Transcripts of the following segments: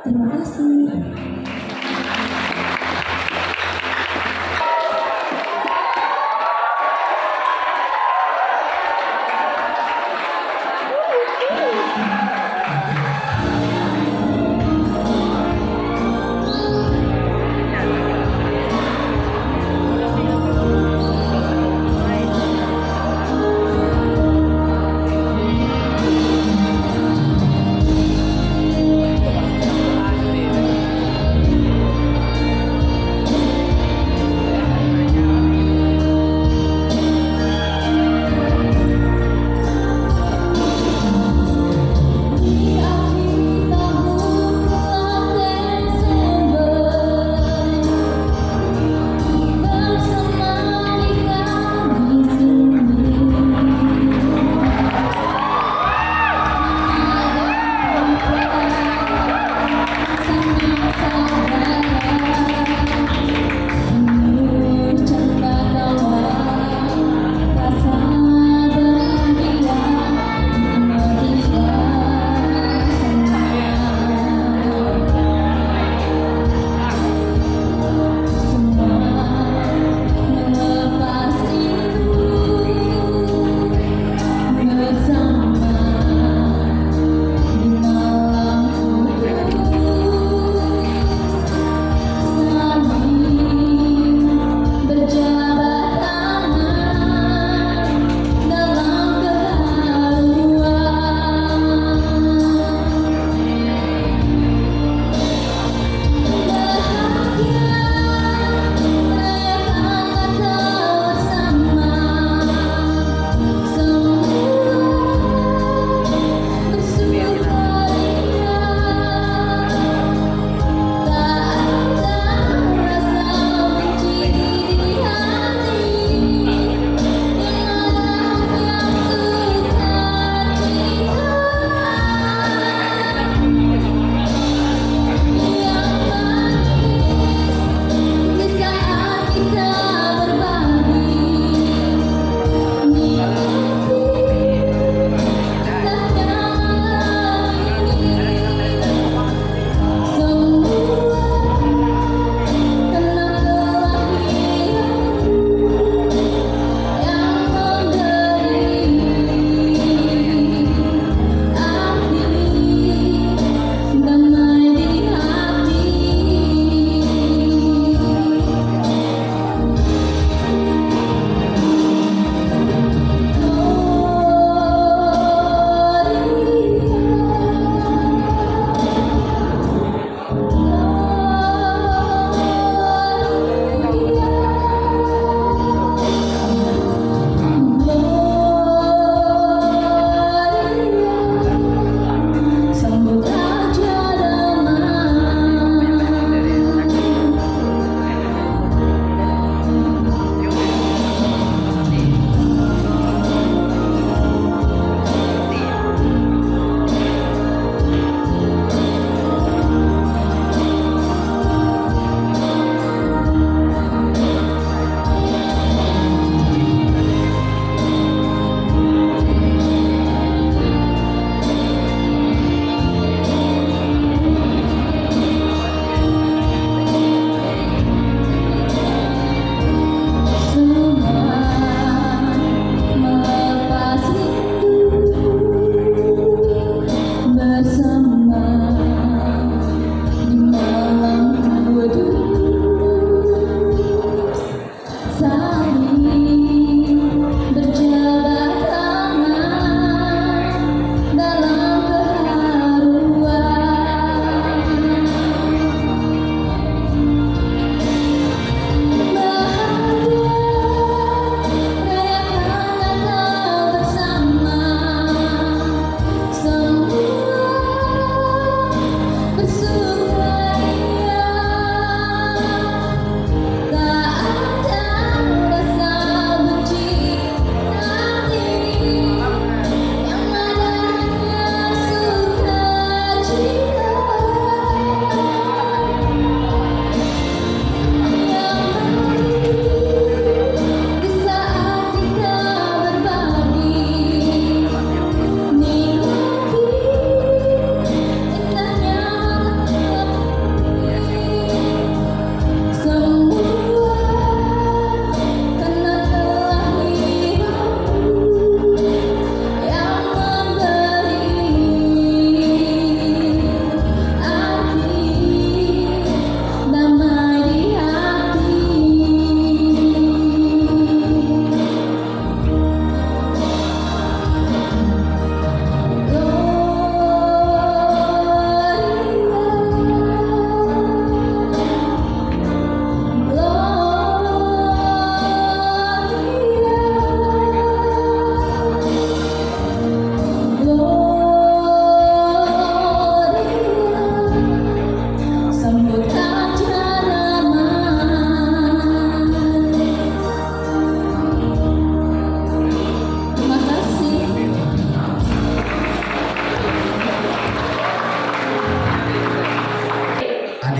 Terima kasih.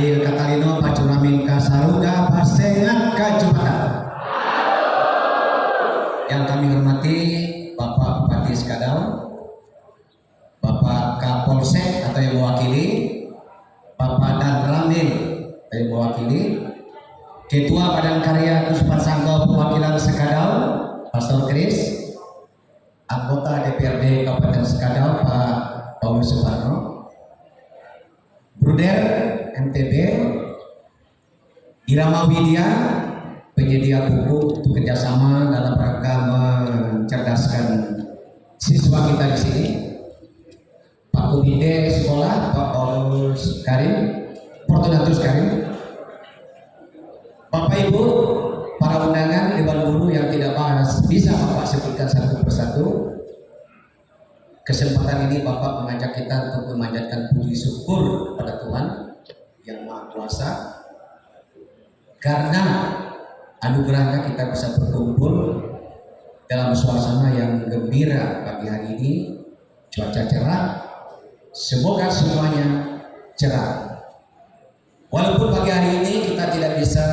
Adil Katalino Pacuramin Kasaruga Pasengan Kajumata. Yang kami hormati Bapak Bupati Skadau, Bapak Kapolsek atau yang mewakili, Bapak Dan Ramil yang mewakili, Ketua Badan Karya Kuspan Sanggo Perwakilan Skadau, Pastor Kris, anggota DPRD Kabupaten Skadau Pak Paulus Suparno, Bruder MTB, Irama Widya, penyedia buku untuk kerjasama dalam rangka mencerdaskan siswa kita di sini, Pak Komite Sekolah Pak Paulus Karim, Fortunatus Karim, Bapak Ibu, para undangan Dewan Guru yang tidak bisa Bapak sebutkan satu persatu. Kesempatan ini Bapak mengajak kita untuk memanjatkan puji syukur kepada Tuhan yang Maha Kuasa, karena anugerahnya kita bisa berkumpul dalam suasana yang gembira pagi hari ini, cuaca cerah, semoga semuanya cerah. Walaupun pagi hari ini kita tidak bisa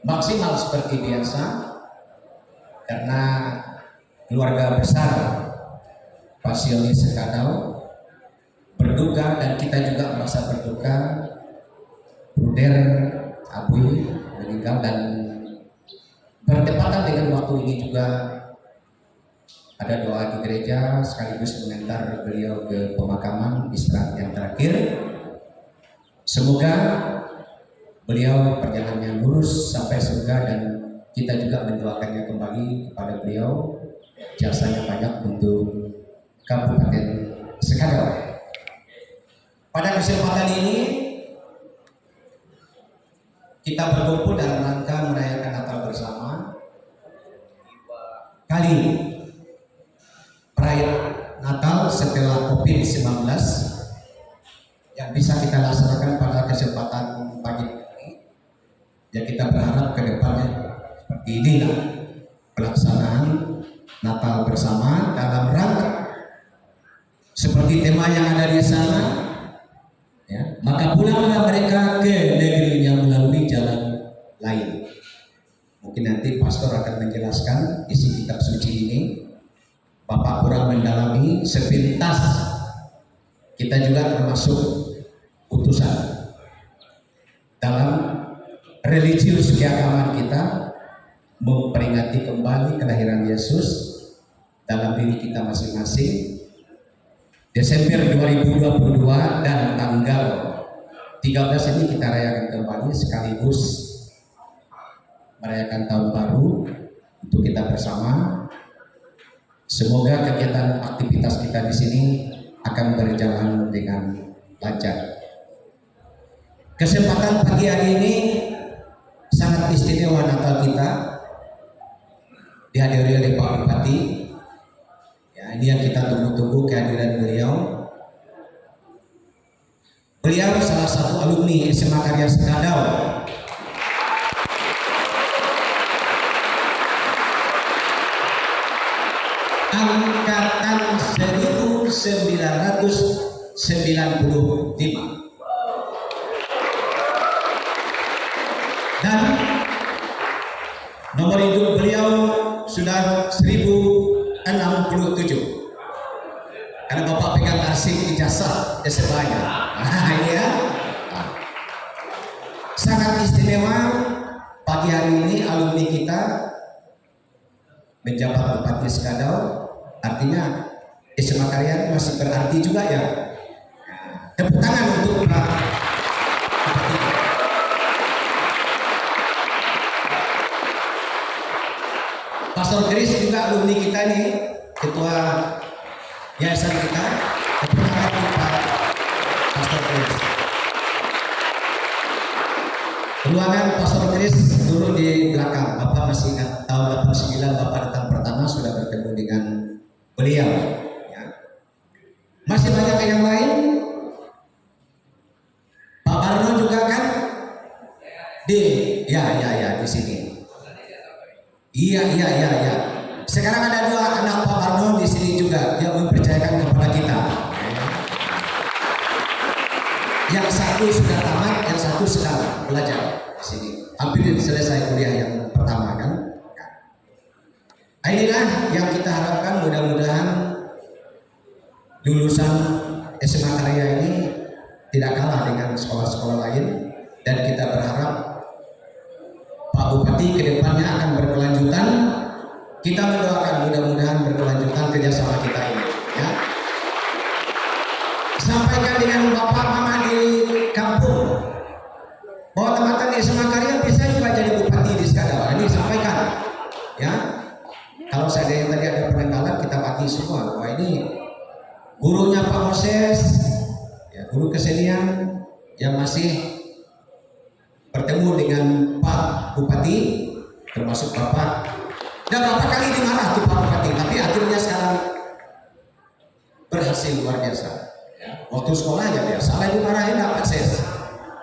maksimal seperti biasa karena keluarga besar Pasionis Skadau berduka dan kita juga merasa berduka. Bruder Abuy meninggal dan bertepatan dengan waktu ini juga ada doa di gereja sekaligus mengantar beliau ke pemakaman istirahat yang terakhir. Semoga beliau perjalanannya lurus sampai surga dan kita juga mendoakannya kembali kepada beliau, jasanya banyak untuk Kabupaten Skadau. Pada kesempatan ini kita berkumpul dalam rangka merayakan Natal bersama. Kali perayaan Natal setelah COVID-19 yang bisa kita laksanakan pada kesempatan pagi ini, ya kita berharap ke depannya seperti inilah pelaksanaan Natal bersama dalam rangka seperti tema yang ada di sana, ya, maka pulanglah mereka ke negerinya melalui jalan lain. Mungkin nanti pastor akan menjelaskan isi kitab suci ini. Bapak kurang mendalami, sepintas kita juga termasuk utusan dalam religius keagamaan kita memperingati kembali kelahiran Yesus dalam diri kita masing-masing. Desember 2022 dan tanggal 13 ini kita rayakan kembali sekaligus merayakan tahun baru untuk kita bersama. Semoga kegiatan aktivitas kita di sini akan berjalan dengan lancar. Kesempatan pagi hari ini sangat istimewa Natal kita dihadiri oleh Pak Bupati. Ya, ini yang kita tunggu-tunggu kehadiran beliau. Beliau salah satu alumni SMA Karya Skadau. Angkatan 1995. Dan nomor hidup beliau sudah 1067. Karena Bapak pegang arsip ijazah SMA-nya. Nah, ini ya. Sangat istimewa pagi hari ini alumni kita menjabat Bupati Skadau. Artinya SMA Karya masih berarti juga ya. Tepuk tangan untuk Pak Bupati. Pastor Kris juga alumni kita nih, ketua yayasan kita. Tepuk tangan untuk Pak Pastor Kris. Ruangan Pastor Kris dulu di belakang. Bapak masih ingat tahun 89 Bapak datang pertama sudah bertemu dengan beliau. Ya. Masih banyak yang lain. Pak Barno juga kan di di sini. Iya. Sekarang ada dua anak Pak Barno di sini juga. Dia mempercayakan kepada kita. Yang satu sudah tamat, yang satu sedang belajar di sini. Hampir selesai kuliah yang pertama kan. Inilah yang kita harapkan, mudah-mudahan lulusan SMA Karya ini tidak kalah dengan sekolah-sekolah lain, dan kita berharap Pak Bupati kedepannya akan berkelanjutan. Kita mendoakan mudah-mudahan berkelanjutan kerjasama kita ini. Ya. Sampaikan dengan Bapak Mama di kampung bahwa teman-teman di SMA Karya bisa juga jadi bupati di Skadal. Ini sampaikan, ya. Kalau saya yang tadi ada penenggalan, kita bagi semua. Wah, ini gurunya Pak Moses, ya, guru kesenian yang masih bertemu dengan Pak Bupati, termasuk Bapak. Dan Bapak kali ini marah tuh Pak Bupati, tapi akhirnya sekarang berhasil luar biasa. Waktu sekolah ya biasa, salah dimarahin dapat ses.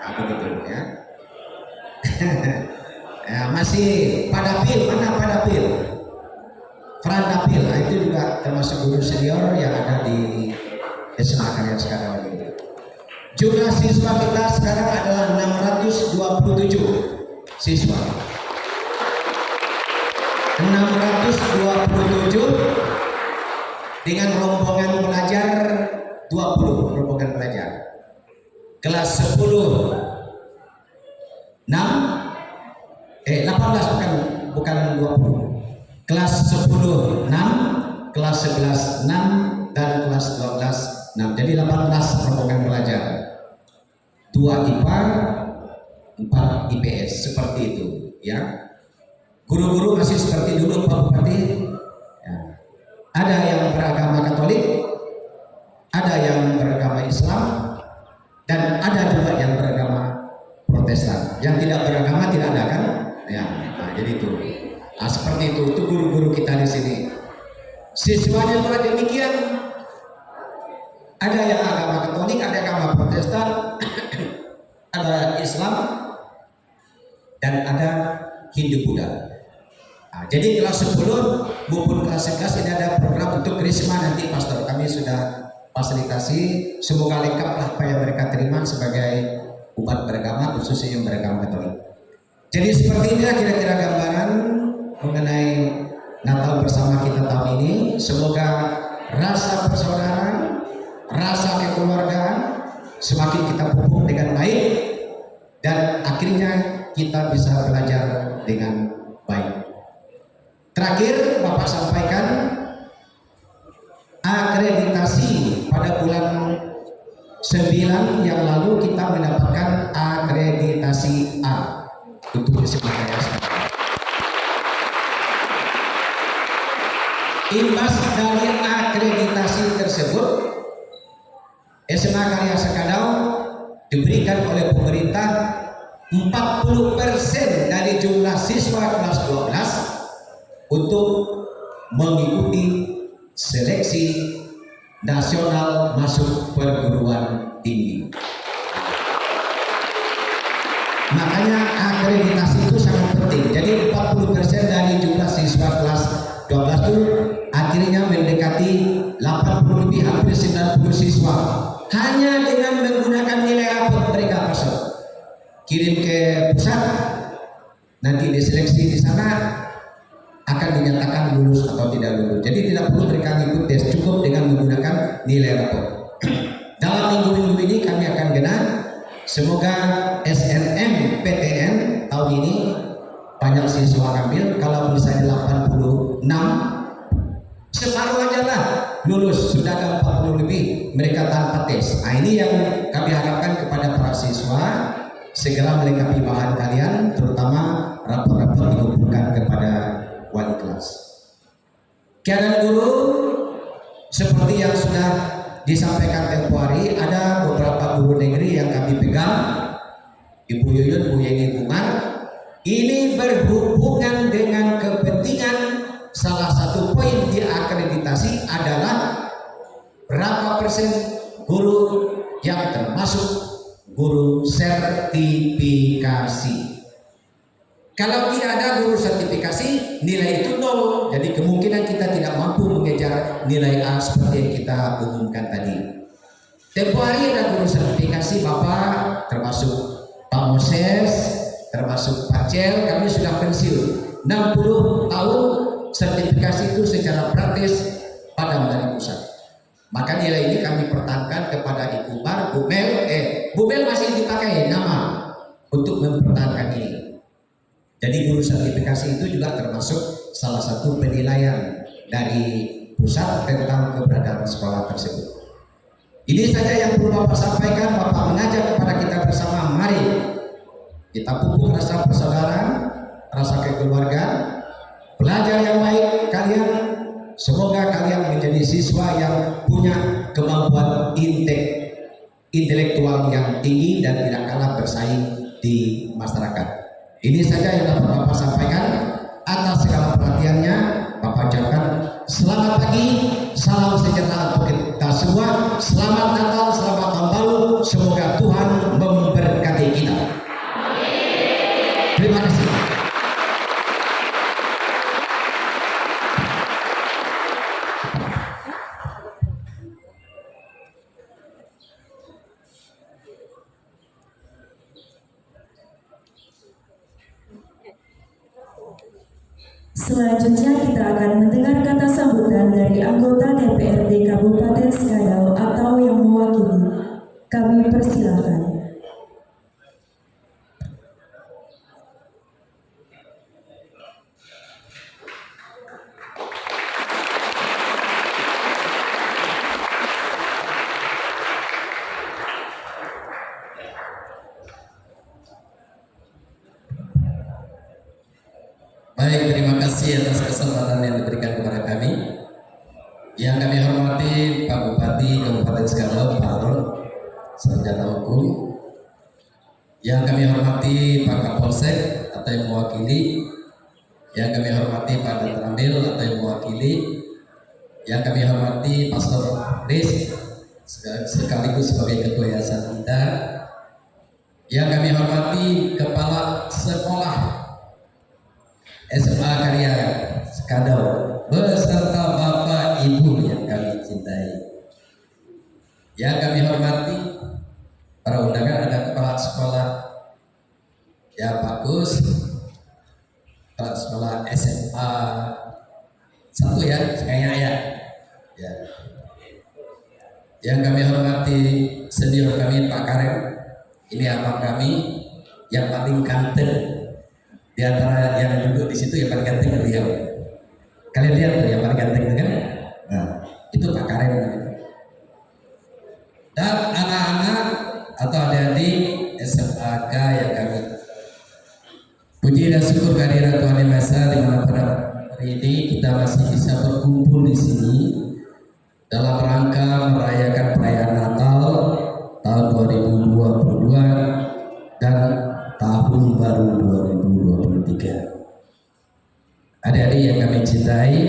Nah, begitu ya. Ya, masih Pak Dapil, mana Pak Dapil? Fran Dapil, nah, itu juga termasuk guru senior yang ada di SMA Karya sekarang ini. Jumlah siswa kita sekarang adalah 627 siswa. 627 dengan rombongan pelajar 20 rombongan pelajar. Kelas 10 18 bukan 20. Kelas 10 6, kelas 11 6, dan kelas 12 6. Jadi 18 rombongan pelajar. 2 IPA, 4 IPS, seperti itu, ya. Guru-guru masih seperti dulu Pak Bupati. Ya. Ada yang beragama Katolik, ada yang beragama Islam, dan ada juga yang beragama Protestan. Yang tidak beragama tidak ada kan? Ya, nah, jadi itu. Nah, seperti itu guru-guru kita di sini. Siswanya juga demikian. Ada yang agama Katolik, ada agama Protestan, ada Islam, dan ada Hindu Buddha. Nah, jadi kelas 10 maupun kelas 11 ini ada program untuk Krisma nanti, Pastor. Kami sudah fasilitasi, semoga lengkaplah apa yang mereka terima sebagai umat beragama, khususnya yang beragama Katolik. Jadi seperti inilah kira-kira gambaran mengenai Natal bersama kita tahun ini. Semoga rasa persaudaraan, rasa kekeluargaan semakin kita pupuk dengan baik, dan akhirnya kita bisa belajar dengan baik. Terakhir Bapak sampaikan, akreditasi pada bulan 9 yang lalu kita mendapatkan akreditasi A untuk SMA Karya Sekadau. Imbas dari akreditasi tersebut, SMA Karya Sekadau diberikan oleh pemerintah 40% dari jumlah siswa kelas 12 untuk mengikuti seleksi nasional masuk perguruan tinggi. Makanya akreditasi itu sangat penting. Jadi 40% dari jumlah siswa kelas 12 itu akhirnya mendekati 80 lebih, hampir 90 siswa. Hanya dengan menggunakan nilai rapot mereka masuk, kirim ke pusat, nanti diseleksi di sana, akan dinyatakan lulus atau tidak lulus. Jadi tidak perlu mereka ikut tes, cukup dengan menggunakan nilai rapot. Dalam minggu-minggu ini kami akan genap. Semoga SNMPTN tahun ini banyak siswa ambil. Kalau misalnya 86, separuh aja lah lulus, sudah ada 40 lebih mereka tanpa tes. Nah, ini yang kami harapkan kepada para siswa, segera melengkapi bahan kalian, terutama rapor-rapor dikumpulkan kepada wali kelas. Keadaan guru seperti yang sudah disampaikan tempo hari, ada beberapa guru negeri yang kami pegang, Ibu Yuyun, Bu Yeni Umar. Ini berhubungan dengan kepentingan. Salah satu poin di akreditasi adalah berapa persen guru yang termasuk guru sertifikasi. Kalau tidak ada guru sertifikasi, nilai itu 0. Jadi kemungkinan kita tidak mampu mengejar nilai A seperti yang kita umumkan tadi. Tempo hari ada guru sertifikasi Bapak termasuk Pacel, kami sudah pensiun 60 tahun sertifikasi itu secara gratis Padang dari pusat. Maka nilai ini kami pertahankan kepada Ibu Bar, Bu Mel masih dipakai nama untuk mempertahankan ini. Jadi guru sertifikasi itu juga termasuk salah satu penilaian dari pusat tentang keberadaan sekolah tersebut. Ini saja yang perlu Bapak sampaikan. Bapak mengajak kepada kita bersama, mari kita pupuk rasa persaudaraan, rasa kekeluargaan, belajar yang baik kalian. Semoga kalian menjadi siswa yang punya kemampuan intelektual yang tinggi dan tidak kalah bersaing di masyarakat. Ini saja yang dapat Bapak sampaikan. Atas segala perhatiannya, Bapak ucapkan selamat pagi, salam sejahtera untuk kita semua. Selamat Natal, selamat Tahun Baru. Semoga Tuhan memberkati kita. Terima kasih. Selanjutnya kita akan mendengar kata sambutan dari anggota DPRD Kabupaten Skadau atau yang mewakili. Kami persilakan. Baik, terima kasih atas kesempatan yang diberikan kepada kami. Yang kami hormati Pak Bupati Kabupaten Skadau, Pak Ron, Sarjana Hukum. Yang kami hormati Pak Kapolsek atau yang mewakili. Yang kami hormati Pak Danramil atau yang mewakili. Yang kami hormati Pastor Riz sekaligus sebagai Ketua Yayasan kita. Yang kami hormati Kepala Sekolah SMA Karya Skadau beserta Bapak Ibu yang kami cintai. Yang kami hormati para undangan, ada Kepala Sekolah ya Pak Gus, Kepala Sekolah SMA 1 ya, kayaknya ya. Yang kami hormati senior kami Pak Karem, ini abang kami yang paling ganteng di antara yang duduk di situ, yang paling ganteng beliau. Kalian lihat tuh yang paling ganteng itu kan? Nah, itu Pak Karem. Dan anak-anak atau adik-adik SMAK yang kami puji dan syukur kehadiran Tuhan Yang Maha Esa, di mana pada hari ini kita masih bisa berkumpul di sini dalam rangka merayakan perayaan Natal tahun 2022 dan Tahun Baru 2023. Adik-adik yang kami cintai,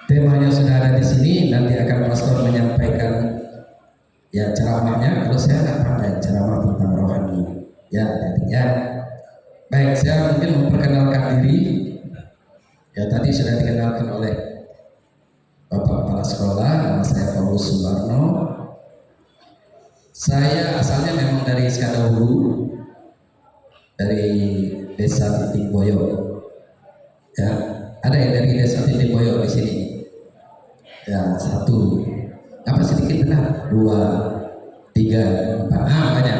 temanya sudah ada di sini. Nanti akan pastor menyampaikan ya ceramahnya. Kalau saya nggak pandai ceramah tentang rohani, ya adik-adik ya. Baik, saya mungkin memperkenalkan diri. Ya tadi sudah dikenalkan oleh Bapak Kepala Sekolah, nama saya Paulus Sumarno. Saya asalnya memang dari Skadau Hulu, dari Desa Titik Boyo. Ya, ada yang dari Desa Titik Boyo di sini. Ya, 1. Apa sedikit benar? 2, 3, 4. Banyak.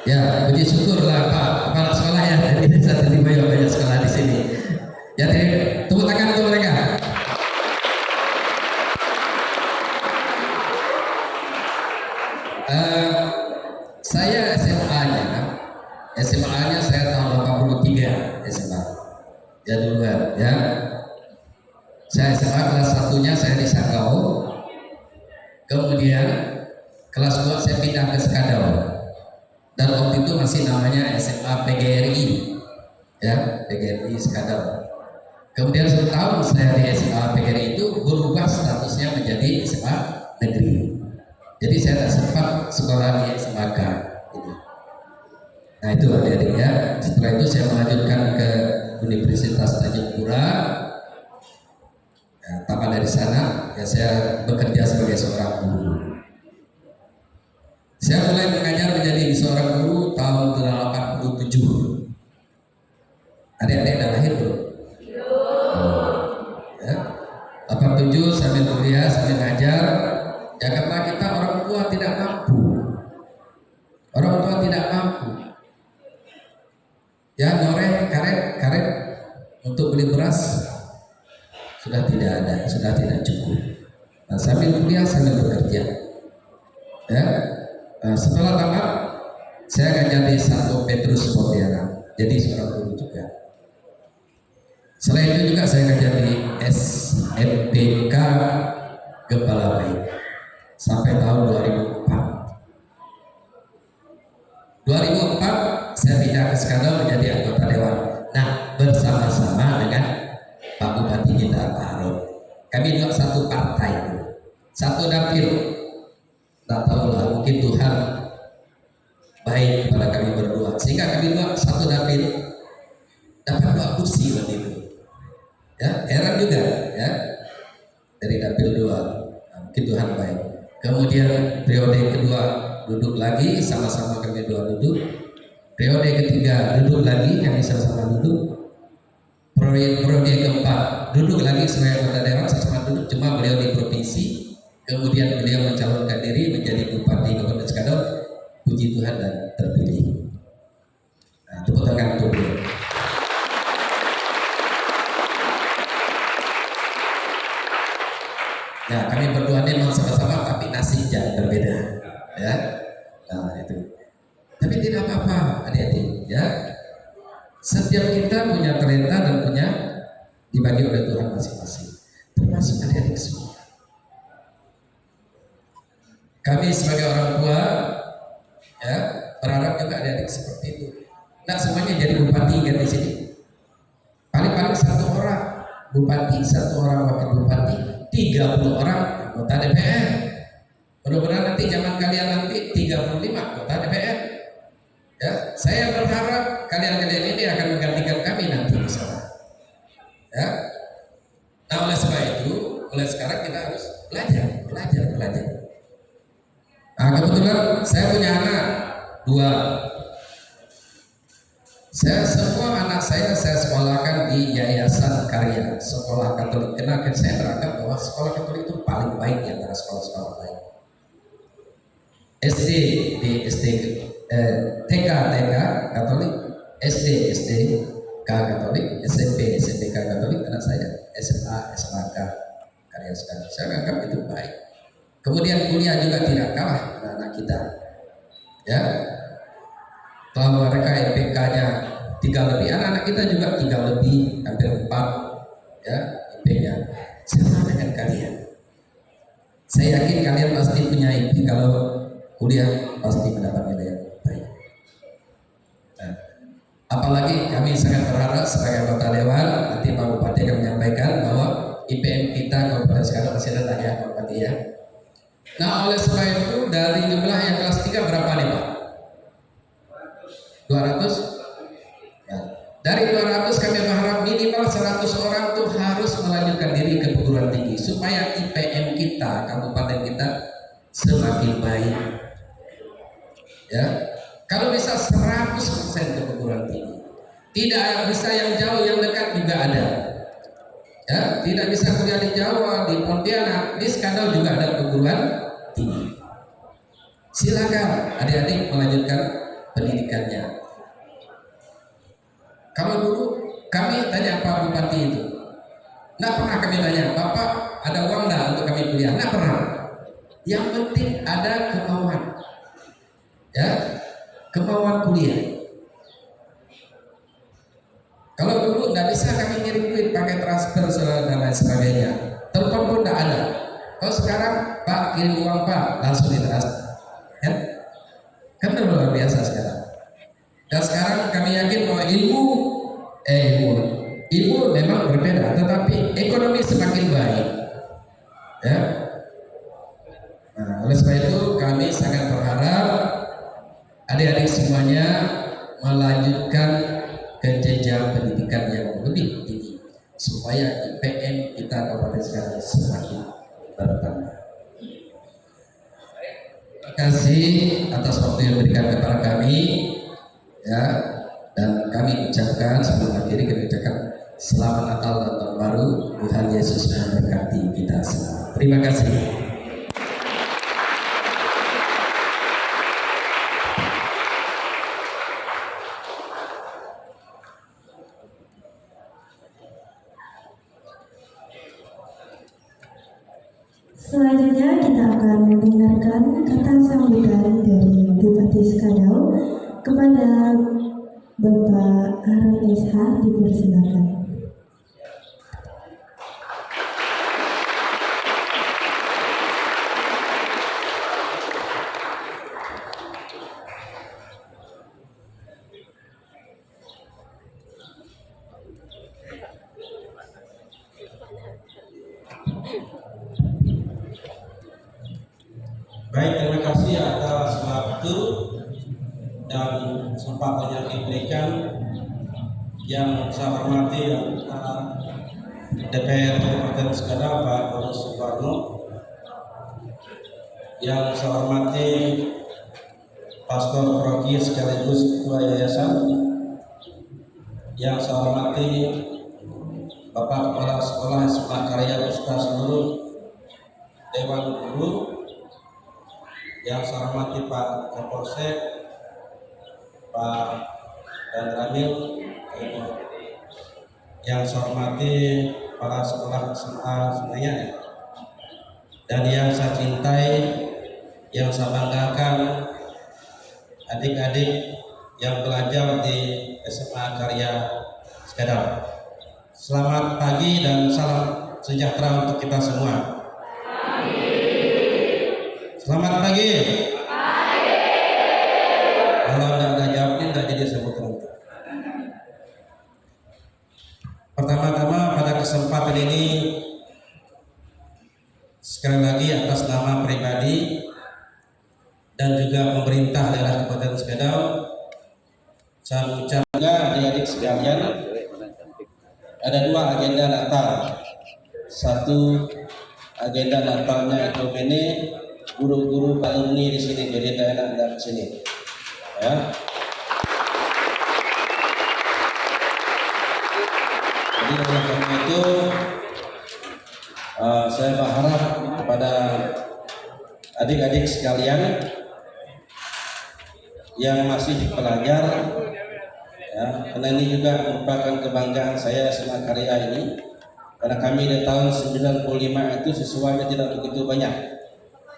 Ya, puji syukurlah Pak Kepala Sekolah ya dari Desa Titik Boyo, banyak sekolah di sini. Jadi tepuk tangan untuk mereka. Saya SMA-nya saya tahun 83 SMA. Ya duluan ya. Saya SMA kelas 1-nya saya di Skadau. Kemudian kelas 2 saya pindah ke Skadau. Dan waktu itu masih namanya SMA PGRI. Ya, PGRI Skadau. Kemudian 1 tahun saya di SMA PGRI itu berubah statusnya menjadi SMA negeri. Jadi saya tak sempat sekolah di SMAK ini. Nah itu adik-adik ya. Setelah itu saya melanjutkan ke Universitas Tanjung Pura. Ya, tamat dari sana ya saya bekerja sebagai seorang guru. Saya mulai mengajar menjadi seorang guru tahun 88 Orang tua tidak mampu, ya noreh karet untuk beli beras sudah tidak ada, sudah tidak cukup. Nah, sambil kuliah sambil bekerja, ya. Nah, setelah tamat saya akan jadi satu Petrus Pontianak, jadi seorang guru juga. Selain itu juga saya akan jadi SMPK Gembala Baik sampai tahun 2004 saya pindah ke Skadau menjadi anggota dewan. Nah, bersama-sama dengan Pak Bupati kita Pak Harun. Kami juga satu partai, satu dapil. Tak tahu lah, mungkin Tuhan baik kepada kami berdua sehingga kami dua satu dapil dapat 2 kursi waktu itu. Ya, heran juga ya, dari dapil 2. Nah, mungkin Tuhan baik. Kemudian periode kedua duduk lagi, sama-sama kami dua duduk. Periode ketiga duduk lagi, kami sama-sama duduk. Periode keempat duduk lagi sebagai anggota dewan, sama-sama duduk, cuma beliau di provinsi. Kemudian beliau mencalonkan diri menjadi Bupati Kabupaten Skadau. Puji Tuhan dan terpilih. Nah, tepuk tangan untuk beliau. Ya, kami berdua ini memang sama-sama tapi nasibnya berbeda, ya. Nah, itu. Tapi tidak apa-apa, adik-adik, ya. Setiap kita punya talenta dan punya dibagi oleh Tuhan masing-masing, termasuk adik-adik semua. Kami sebagai orang tua, ya, berharap juga adik-adik seperti itu. Nah, semuanya jadi bupati kan di sini. Paling-paling 1 orang bupati, 1 orang wakil bupati, 30 orang anggota DPR. Mudah-mudahan nanti zaman kalian nanti 35 anggota DPR. Ya, saya berharap kalian-kalian ini akan menggantikan kami nanti di sana. Ya. Nah, oleh sebab itu, mulai sekarang kita harus belajar. Nah, kebetulan saya punya anak 2. Semua anak saya sekolahkan di Yayasan Karya Sekolah Katolik. Kenapa saya beranggap bahwa sekolah Katolik itu paling baik di antara sekolah-sekolah lain. SD di TK Katolik, SD Katolik, SMP Katolik, anak saya SMA SMK Karya Sekolah. Saya anggap itu baik. Kemudian kuliah juga tidak kalah anak-anak kita. Ya. Kalau mereka IPK-nya 3 lebih, anak-anak kita juga 3 lebih, hampir 4, ya, IP-nya. Sama dengan kalian. Saya yakin kalian pasti punya IP, kalau kuliah pasti mendapat nilai yang baik. Nah, apalagi kami sangat berharap sebagai anggota dewan, nanti Pak Bupati akan menyampaikan bahwa IPM kita Kabupaten Skadau masih rendah ya Pak Bupati ya. Nah, oleh sebab itu dari jumlah yang kelas 3 berapa nih Pak? 200? Ya. Dari 200 kami berharap minimal 100 orang tuh harus melanjutkan diri ke perguruan tinggi supaya IPM kita, kabupaten kita semakin baik. Ya. Kalau bisa 100% ke perguruan tinggi. Tidak bisa yang jauh, yang dekat juga ada. Ya, tidak bisa kuliah di Jawa, di Pontianak, di Skadau juga ada perguruan tinggi. Silakan adik-adik melanjutkan pendidikannya. Kalau dulu kami tanya Pak Bupati itu, nggak pernah kami tanya, Bapak ada uang nggak untuk kami kuliah? Nggak pernah. Yang penting ada kemauan, ya, kemauan kuliah. Kalau dulu nggak bisa kami ngirim duit pakai transfer dan lain sebagainya, telepon pun nggak ada. Kalau sekarang Pak kirim uang Pak langsung ditransfer, ya, kan luar biasa sekarang. Dan sekarang kami yakin bahwa ilmu memang berbeda, tetapi ekonomi semakin baik. Ya. Nah, oleh sebab itu kami sangat berharap adik-adik semuanya melanjutkan ke jenjang pendidikan yang lebih tinggi supaya IPM kita Kabupaten Skadau semakin bertambah. Terima kasih atas waktu yang diberikan kepada kami. Ya, dan kami ucapkan sebelum akhiri kami ucapkan selamat Natal dan Tahun Baru. Tuhan Yesus memberkati kita semua. Terima kasih. kata sambutan dari Bupati Skadau kepada Bapak Harun SH dipersilakan. Baik, terima kasih atas waktu dan kesempatan yang diberikan. Yang saya hormati DPR Kabupaten Skadau Pak Bonus Suparno, yang saya hormati Pastor Proki sekaligus Ketua Yayasan, yang saya hormati Bapak Kepala Sekolah SMA Karya beserta seluruh Dewan Guru, yang saya hormati Pak Kapolsek, Pak dan Ramil, yang saya hormati para sekolah SMA semuanya, dan yang saya cintai, yang saya banggakan, adik-adik yang belajar di SMA Karya Skadau. Selamat pagi dan salam sejahtera untuk kita semua. Selamat pagi. Kalau tidak ada jawabnya tidak jadi sebut nanti. Pertama-tama pada kesempatan ini sekali lagi atas nama pribadi dan juga pemerintah daerah Kabupaten Skadau, saya mengucapkan adik-adik sekalian, ada dua agenda Natal. Satu agenda Natalnya itu ini guru-guru alumni di sini, jadi enak dari sini, ya. Jadi oleh karena itu saya berharap kepada adik-adik sekalian yang masih belajar, ya, karena ini juga merupakan kebanggaan saya SMA Karya ini, karena kami di tahun 95 itu siswanya tidak begitu banyak,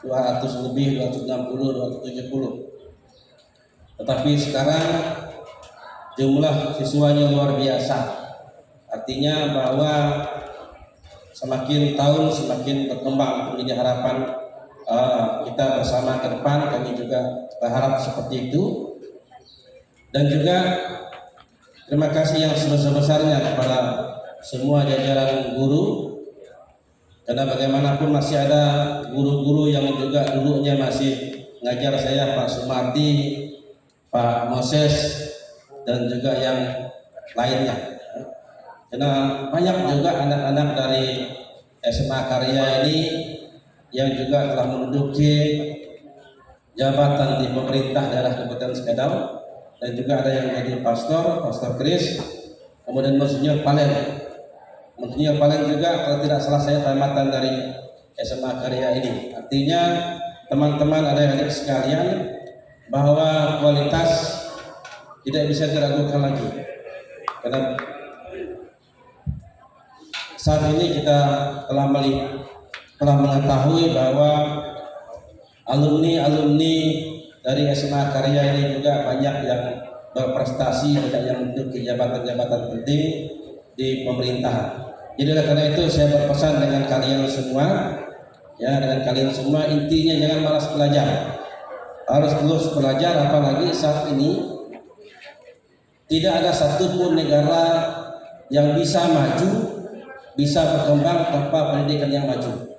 200 lebih, 260, 270. Tetapi sekarang jumlah siswanya luar biasa. Artinya bahwa semakin tahun semakin berkembang. Menjadi harapan kita bersama ke depan, kami juga berharap seperti itu. Dan juga terima kasih yang sebesar-besarnya kepada semua jajaran guru, karena bagaimanapun masih ada guru-guru yang juga dulunya masih ngajar saya, Pak Sumarti, Pak Moses, dan juga yang lainnya. Karena banyak juga anak-anak dari SMA Karya ini yang juga telah menduduki jabatan di pemerintah daerah Kabupaten Skadau, dan juga ada yang jadi Pastor Kris, kemudian Monsinyur Palen juga, kalau tidak salah saya tamatan dari SMA Karya ini. Artinya teman-teman adik-adik sekalian, bahwa kualitas tidak bisa diragukan lagi, karena saat ini kita telah mengetahui bahwa alumni dari SMA Karya ini juga banyak yang berprestasi, banyak yang menduduki jabatan-jabatan penting di pemerintahan. Jadi karena itu saya berpesan dengan kalian semua, ya, dengan kalian semua, intinya jangan malas belajar, harus terus belajar. Apalagi saat ini tidak ada satupun negara yang bisa maju, bisa berkembang tanpa pendidikan yang maju,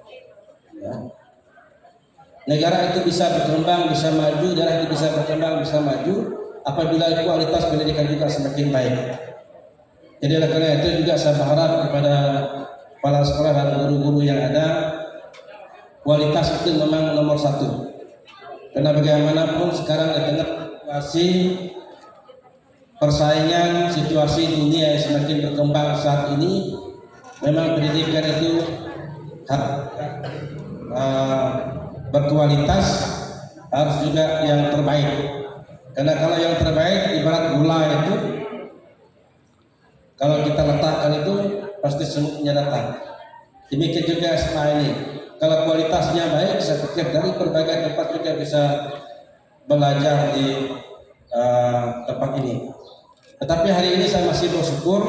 ya. Negara itu bisa berkembang, bisa maju, daerah itu bisa berkembang, bisa maju apabila kualitas pendidikan juga semakin baik. Jadi oleh karena itu juga saya berharap kepada kepala sekolah dan guru-guru yang ada, kualitas itu memang nomor satu. Karena bagaimanapun sekarang di tengah situasi persaingan, situasi dunia yang semakin berkembang saat ini, memang pendidikan itu berkualitas, harus juga yang terbaik. Karena kalau yang terbaik ibarat gula itu, kalau kita letakkan itu pasti semutnya datang. Demikian juga SMA ini. kalau kualitasnya baik, saya pikir dari berbagai tempat juga bisa belajar di tempat ini. Tetapi hari ini saya masih bersyukur,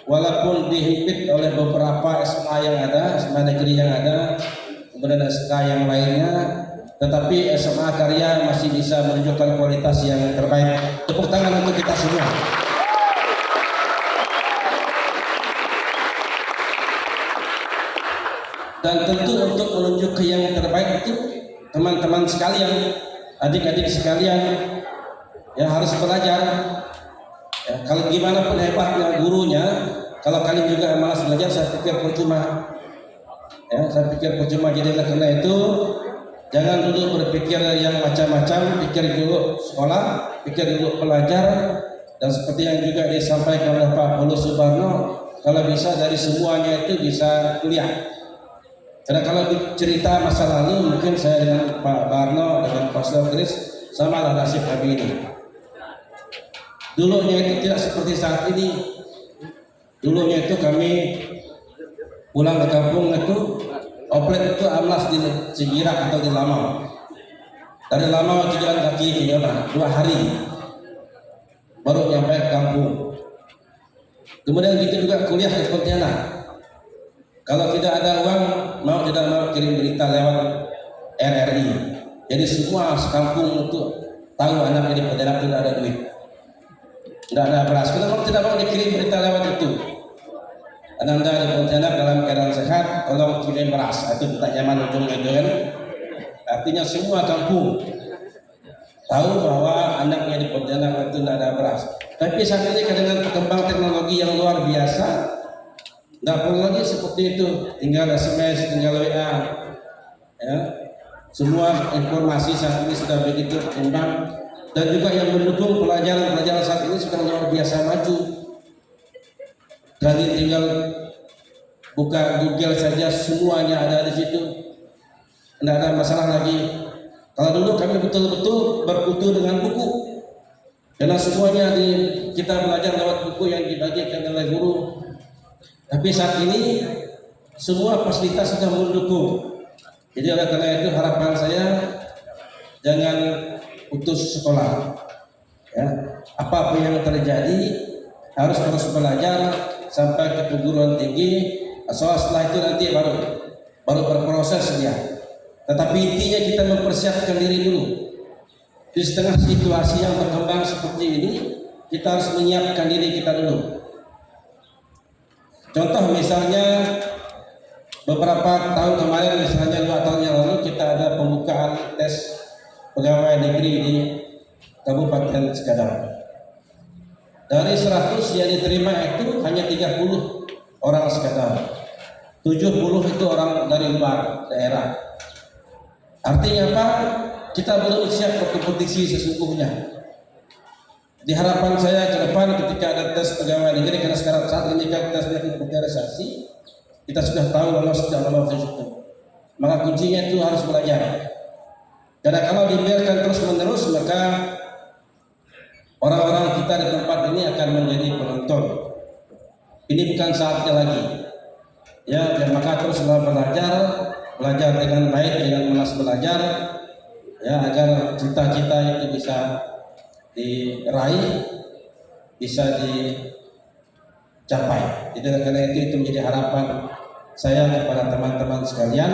walaupun dihimpit oleh beberapa SMA yang ada, SMA negeri yang ada, kemudian SK yang lainnya, tetapi SMA Karya masih bisa menunjukkan kualitas yang terbaik. Tepuk tangan untuk kita semua. Dan tentu untuk menunjukkan yang terbaik itu teman-teman sekalian, adik-adik sekalian, ya harus belajar. Ya, kalau gimana pun hebatnya gurunya, kalau kalian juga malas belajar, saya pikir percuma. Ya, saya pikir percuma. Jadi karena itu jangan dulu berpikir yang macam-macam, pikir dulu sekolah, pikir dulu belajar, dan seperti yang juga disampaikan oleh Pak Paulus Subarno, kalau bisa dari semuanya itu bisa kuliah. Karena kalau cerita masa lalu, mungkin saya dengan Pak Barno, dengan Pak Chris, sama lah nasib kami ini. Dulunya itu tidak seperti saat ini. Dulunya itu kami pulang ke kampung itu, oplet itu amas di Cigirak atau di Lamau. Dari Lamau itu jalan kaki gimana? 2 hari baru nyampe ke kampung. Kemudian gitu juga kuliah di Pontianak. Kalau tidak ada uang, mau tidak mau kirim berita lewat RRI. Jadi semua sekampung itu tahu anaknya di Pontianak tidak ada duit, tidak ada beras. Kenapa tidak mau dikirim berita lewat itu? Anda di Pontianak dalam keadaan sehat, tolong kirim beras. Itu tak nyaman ujung itu kan. Artinya semua kampung tahu bahwa anaknya di Pontianak itu tidak ada beras. Tapi saat ini dengan perkembangan teknologi yang luar biasa, tidak perlu lagi seperti itu, tinggal SMS, tinggal WA, ya. Semua informasi saat ini sudah begitu berkembang, dan juga yang mendukung pelajaran saat ini sudah luar biasa maju. Kalian tinggal buka Google saja, semuanya ada di situ, tidak ada masalah lagi. Kalau dulu kami betul-betul berkutu dengan buku, karena semuanya kita belajar lewat buku yang dibagikan oleh guru. Tapi saat ini semua fasilitas sudah mendukung. Jadi oleh karena itu harapan saya jangan putus sekolah. Ya, apapun yang terjadi harus terus belajar sampai ke perguruan tinggi. Soal setelah itu nanti baru berproses dia. Tetapi intinya kita mempersiapkan diri dulu. Di setengah situasi yang berkembang seperti ini, kita harus menyiapkan diri kita dulu. Contoh misalnya beberapa tahun kemarin, misalnya 2 tahun yang lalu, kita ada pembukaan tes pegawai negeri di Kabupaten Sekadau. Dari 100 yang diterima itu hanya 30 orang Sekadau, 70 itu orang dari luar daerah. Artinya apa? Kita belum siap berkompetisi sesungguhnya. Di harapan saya ke depan ketika ada tes pegawai negeri, karena sekarang saat ini kan tesnya komputerisasi, kita sudah tahu lolos tidak lolos itu. Maka kuncinya itu harus belajar. Karena kalau dibiarkan terus menerus, maka orang-orang kita di tempat ini akan menjadi penonton. Ini bukan saatnya lagi. Ya, dan maka teruslah belajar dengan baik, dengan malas belajar, ya, agar cita-cita itu bisa diraih, bisa dicapai. Jadi karena itu menjadi harapan saya kepada teman-teman sekalian.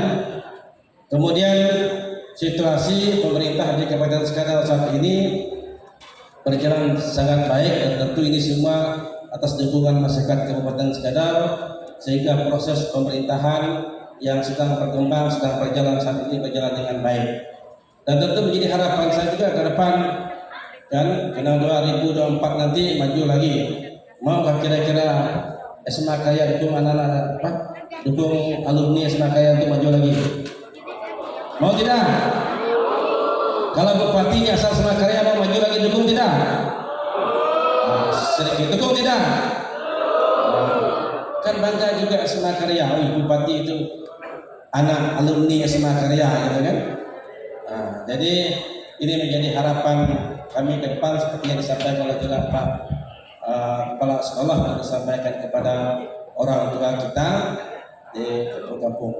Kemudian situasi pemerintah di Kabupaten Sekadau saat ini berjalan sangat baik, dan tentu ini semua atas dukungan masyarakat Kabupaten Sekadau, sehingga proses pemerintahan yang sedang berkembang, sedang berjalan saat ini berjalan dengan baik. Dan tentu menjadi harapan saya juga ke depan, kan, karena 2024 nanti maju lagi. Maukah kira-kira SMA Karya dukung anak-anak dukung alumni SMA Karya untuk maju lagi? Mau tidak? Kalau bupatinya asal SMA Karya mau maju lagi, dukung tidak? Sedikit dukung tidak? Kan bangga juga SMA Karya, bupati itu anak alumni SMA Karya, gitu kan? Nah, jadi ini menjadi harapan kami ke depan, seperti yang disampaikan oleh Pak Kepala Sekolah, yang disampaikan kepada orang tua kita di kampung-kampung.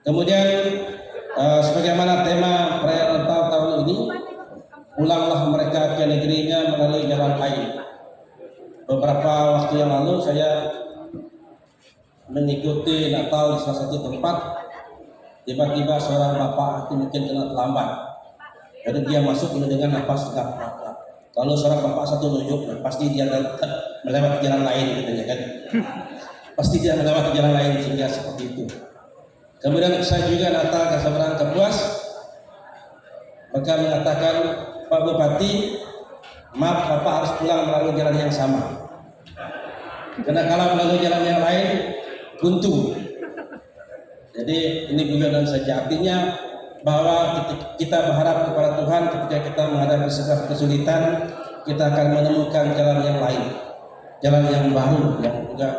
Kemudian sebagaimana tema perayaan Natal tahun ini, pulanglah mereka ke negerinya melalui jalan lain. Beberapa waktu yang lalu saya mengikuti Natal di salah satu tempat. Tiba-tiba seorang bapak itu mungkin kena terlambat. Jadi dia masuk dengan nafas gap. Lalu seorang bapak satu nunjuk, pasti dia melewati jalan lain, katanya kan. Pasti dia melewati jalan lain, sehingga seperti itu. Kemudian saya juga Natal ke seberang ke Buas, maka mengatakan, Pak Bupati, maaf Bapak harus pulang melalui jalan yang sama. Karena kalau melalui jalan yang lain, buntu. Jadi ini guyonan saja, artinya bahwa kita berharap kepada Tuhan ketika kita menghadapi sebuah kesulitan, kita akan menemukan jalan yang lain, jalan yang baru yang juga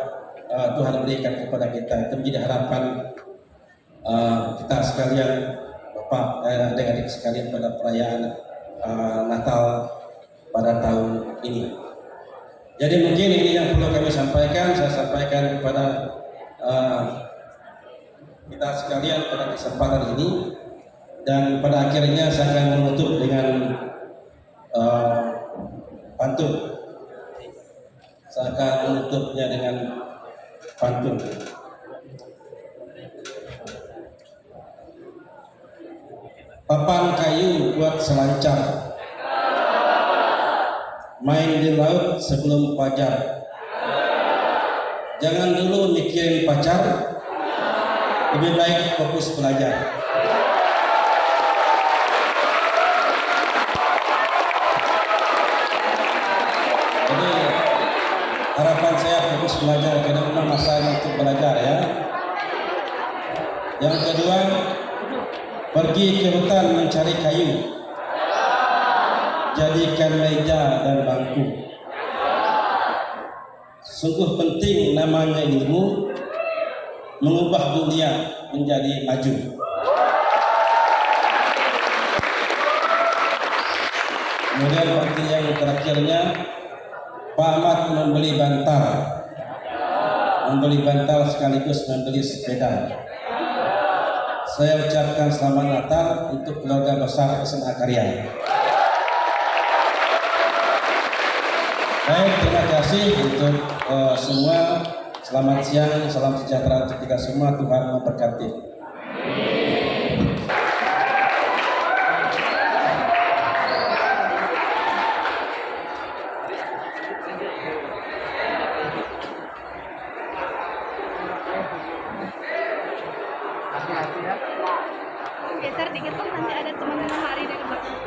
Tuhan berikan kepada kita. Itu menjadi harapan kita sekalian, Bapak dan adik-adik sekalian pada perayaan Natal pada tahun ini. Jadi mungkin ini yang perlu kami sampaikan. Saya sampaikan kepada kita sekalian pada kesempatan ini, dan pada akhirnya saya akan menutup dengan pantun. Saya akan menutupnya dengan pantun. Papan kayu buat selancar, main di laut sebelum fajar. Jangan dulu mikirin pacar, lebih baik fokus belajar. Jadi harapan saya fokus belajar, karena memang masanya untuk belajar ya. Yang kedua, pergi ke hutan mencari kayu, jadikan meja dan bangku. Sungguh penting namanya ilmu, mengubah dunia menjadi maju. Kemudian seperti yang terakhirnya, Pak Ahmad membeli bantal sekaligus membeli sepeda. Saya ucapkan selamat Natal untuk keluarga besar SMA Karya. Baik, terima kasih untuk semua. Selamat siang, salam sejahtera untuk kita semua. Tuhan memberkati. Geser dikit tuh, nanti ada teman-teman lari dari belakang.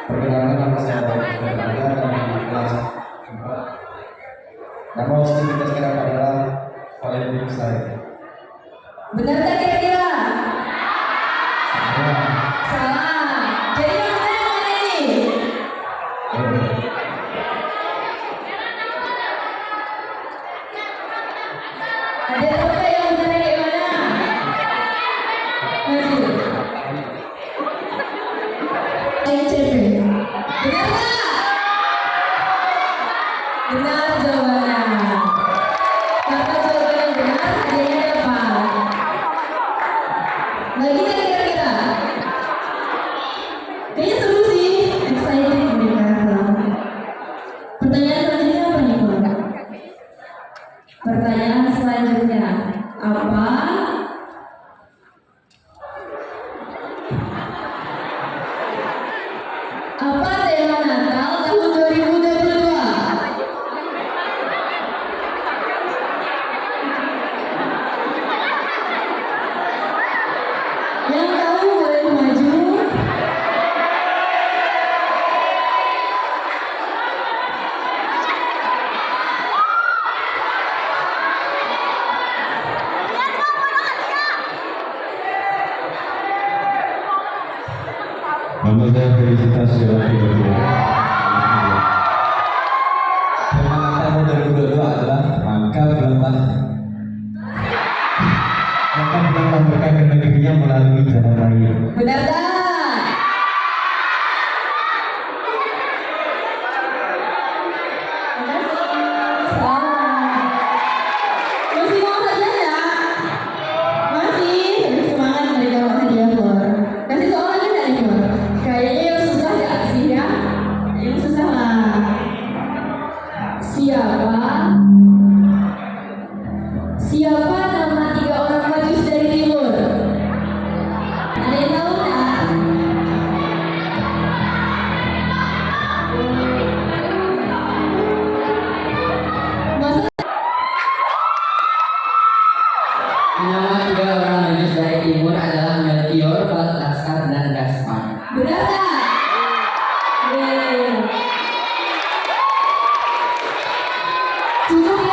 Perkenalkan nama saya Bapak Berada dari kelas 4. Nama usia kita sekarang adalah Valentine saya. Benar tak kira-kira? Salah. Salah. Jadi yang mana ini? Ada apa yang benar di mana? Maju. ICP. Benar tak? Benar jawabannya. Karena jawaban yang benar, hadiahnya dapat. Lagi tak kira-kira? Kayaknya seru sih, exciting mereka. Pertanyaan selanjutnya apa nih, Pak? Pertanyaan selanjutnya apa? Apa tema Natal tahun 2022? Yang tahu boleh maju. Nama saya Felicitas Yolanda. Tema tahun 2022 adalah maka bulan memberkati negerinya melalui jalan raya. Benar tak? Masih mau saja ya? Masih semangat mereka mau hadiah Flor. Kasih soal lagi nggak nih Flor? Kayaknya yang susah ya sih ya? Yang susah lah. Siapa nama 3 orang Majus dari Timur? Ada yang tahu nggak? Masa Nama 3 orang Majus dari Timur adalah Melchior, Baltasar, dan Gaspar. benar tak? Yeay. Cukup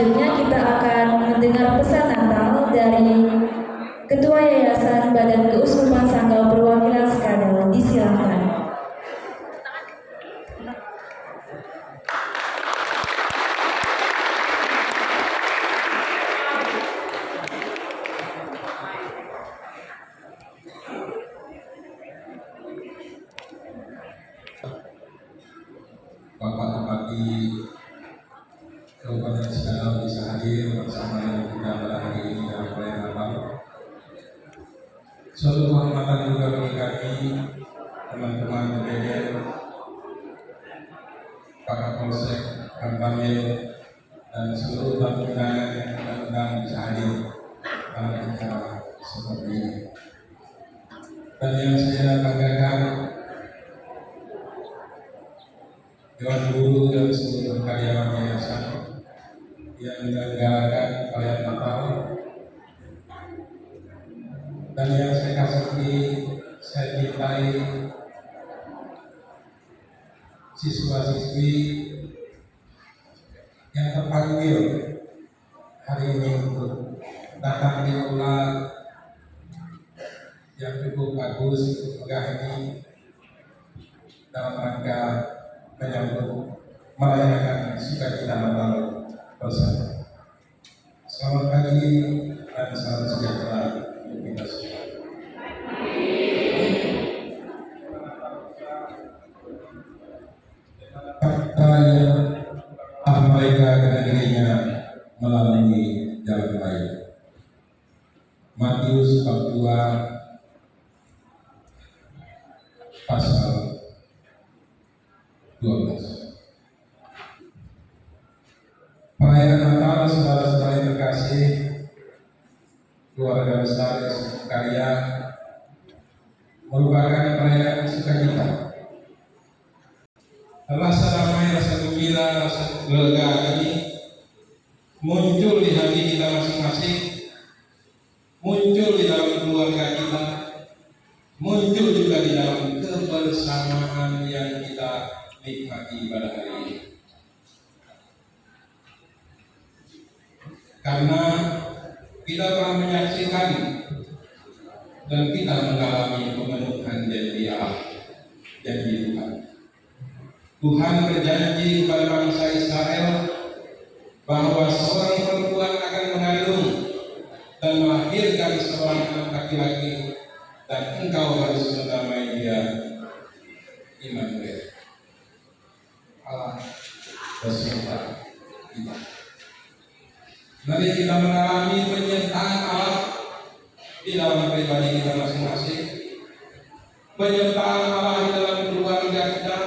Selanjutnya kita akan mendengar pesan Natal dari Ketua Yayasan Badan Keuskupan Sanggau Perwakilan Skadel. Disilakan. Bapak Bupati Kabupaten Skadel bisa hadir bersama dengan kita pada hari ini dalam perayaan Natal. Suatu kehormatan juga bagi kami, teman-teman DPR, Pak Kapolsek, Kang Tamil, dan seluruh tamu undangan yang kita undang bisa hadir dalam acara seperti ini. Dan yang saya banggakan, Dewan Guru dan seluruh karyawan yayasan yang menyelenggarakan perayaan Natal, dan yang saya kasihi, saya cintai siswa-siswi yang terpanggil hari ini untuk datang di aula yang cukup bagus, cukup megah ini dalam rangka menyambut merayakan sukacita Natal bersama. Selamat pagi dan salam sejahtera untuk kita semua. Saya mereka ke negerinya melalui jalan baik. Matius bab 2 pasal 12. Perayaan Natal, saudara-saudara yang terkasih, keluarga besar Yesus Karya, merupakan perayaan sukacita. Rasa damai, rasa gembira, rasa lega ini muncul di hati kita masing-masing, muncul di dalam keluarga kita, muncul juga di dalam kebersamaan yang kita nikmati pada hari ini. Karena kita telah menyaksikan dan kita mengalami pemenuhan janji Allah, janji Tuhan. Tuhan berjanji kepada bangsa Israel bahwa seorang perempuan akan mengandung dan melahirkan seorang anak laki-laki, dan engkau harus menamai dia Immanuel, Allah beserta kita. Mari kita mengalami penyertaan Allah di dalam pribadi kita masing-masing, penyertaan Allah di dalam keluarga kita,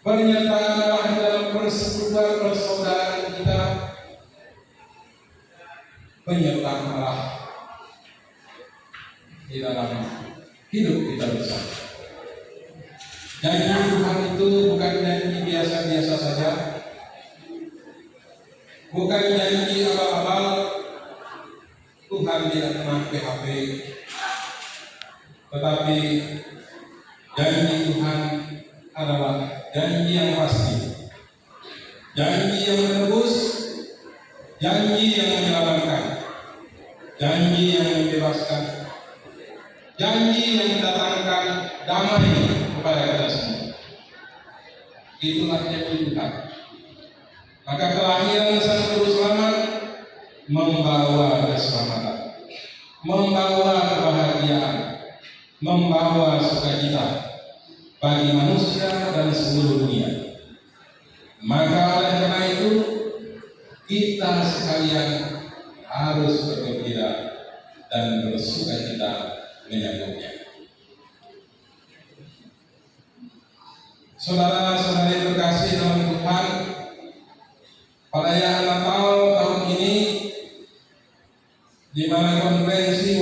penyertaan Allah di dalam persekutuan persaudaraan kita, penyertaan Allah di dalam hidup kita bersama. Janji Tuhan itu bukan janji biasa-biasa saja, bukan janji abal-abal. Tuhan tidak pernah PHP, tetapi janji Tuhan adalah janji yang pasti, janji yang menebus, janji yang menyelamatkan, janji yang membebaskan, janji yang mendatangkan damai kepada kita semua. Itulah janji Tuhan. Maka kelahiran Sang Juru Selamat membawa keselamatan, membawa kebahagiaan, membawa sukacita bagi manusia dan seluruh dunia. Maka oleh karena itu kita sekalian harus bergembira dan bersukacita menyambutnya. Saudara-saudari terkasih dalam Tuhan, perayaan Natal tahun ini di mana